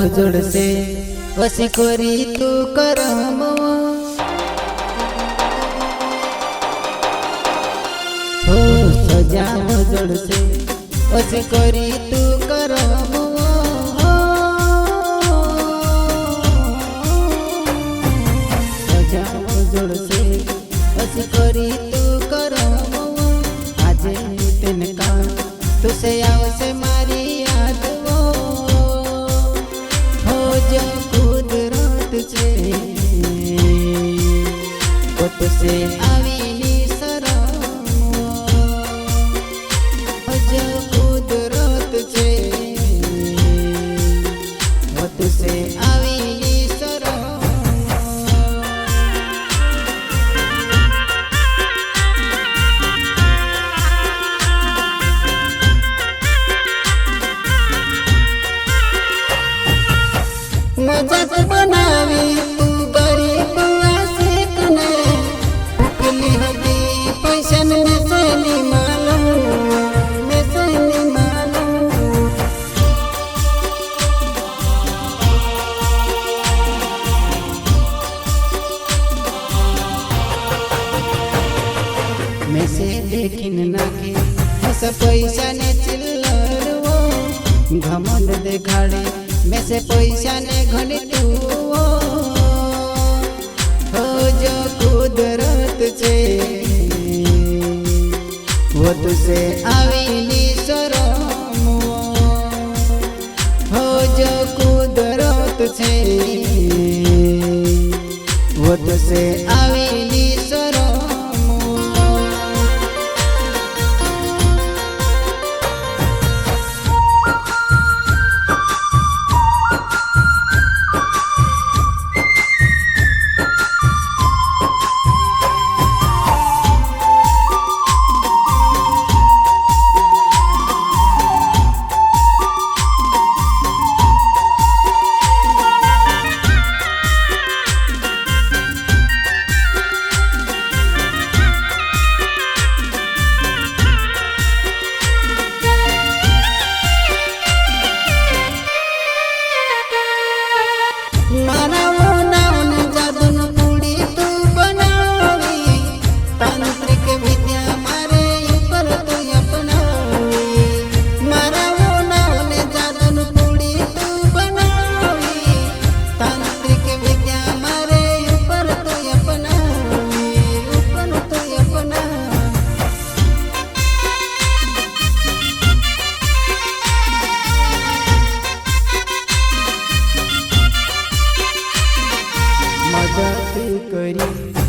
जोड़से वसी कोरी तू करम हो सजाव जोड़से वसी कोरी तू करम सजाव जोड़से वसी कोरी तू करम आज तिनका तुसे आवसे मारी याद हो जो कुदरत छे वो तुसे आवीनी शरम हो जो कुदरत छे वो तुसे आवीनी शरम मजाक बनावी तू गरीब आशिक ने उकली हदी पैसन में सनी मालूम मैं से देखिन नाके ऐसा पैसा ने चिल्लर वो घमंड देखाड़े में से पैसा ने घनी तू हो जो कुदरत छे वो तुसे आवीनी शरम हो जो कुदरत छे वो तुसे आवीनी शरम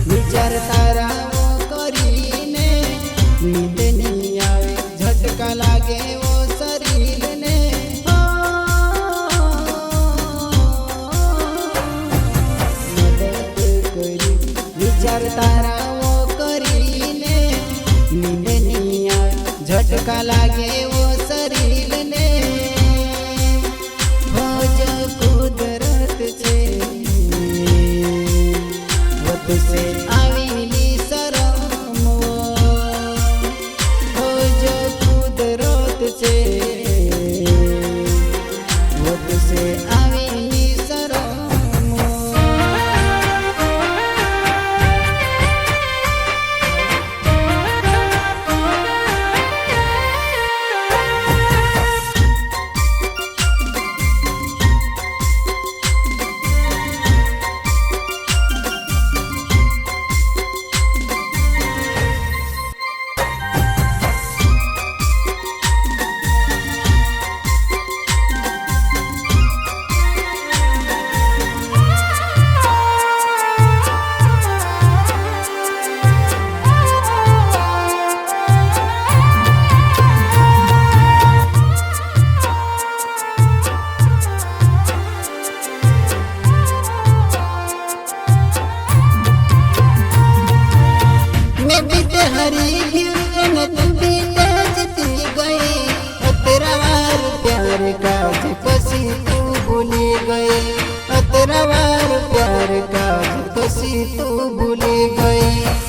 विचार तारा वो करीने नींद नहीं आवे झटका लागे वो शरीर ने मदद करी विचार तारा वो करीने नींद नहीं आवे झटका लागे वो शरीर ने हो जो कुदरत छे तुसे आवीनी शरम हो जो कुदरत छे वो तुसे आवीनी शरम तू भूली गई। 。 . 。 . 。 . 。 . . . . . . . . 。 . 。 . 。 . 。 . 。 。 . 。 。 . 。 。 . 。 。 。 。 。 。 . 。 。 . 。 。 。 。 。 。 。 . 。 。 . 。 。 . 。 . . . 。 . . . . . . . . . . . . . . . . . . . . . . . . . . . . . . . . . . . . . . . . . . . . . . . . . . . . . . . . .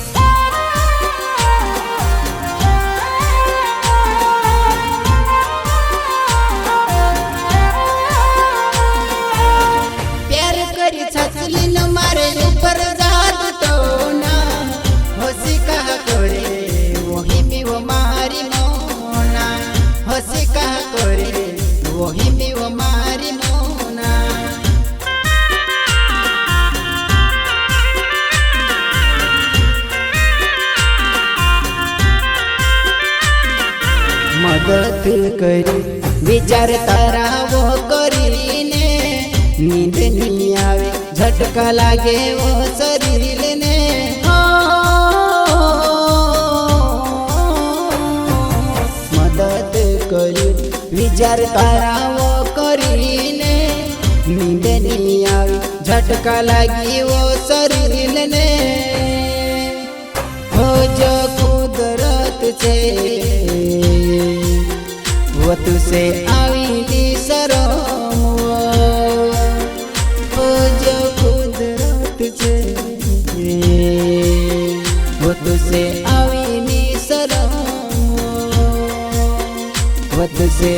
કરી વિચાર તારાવો કરીને નીંદ નહીં આવે ઝટકા લાગે ઓ શરીરને મદદ કરી વિચાર તારાવો કરીને નીંદ નહીં આવે ઝટકા લાગી ઓ શરીરને હો જો કુદરત છે वो तुसे आवी शरम हो जो कुदरत छे वो तुसे आवी शरम वो तुसे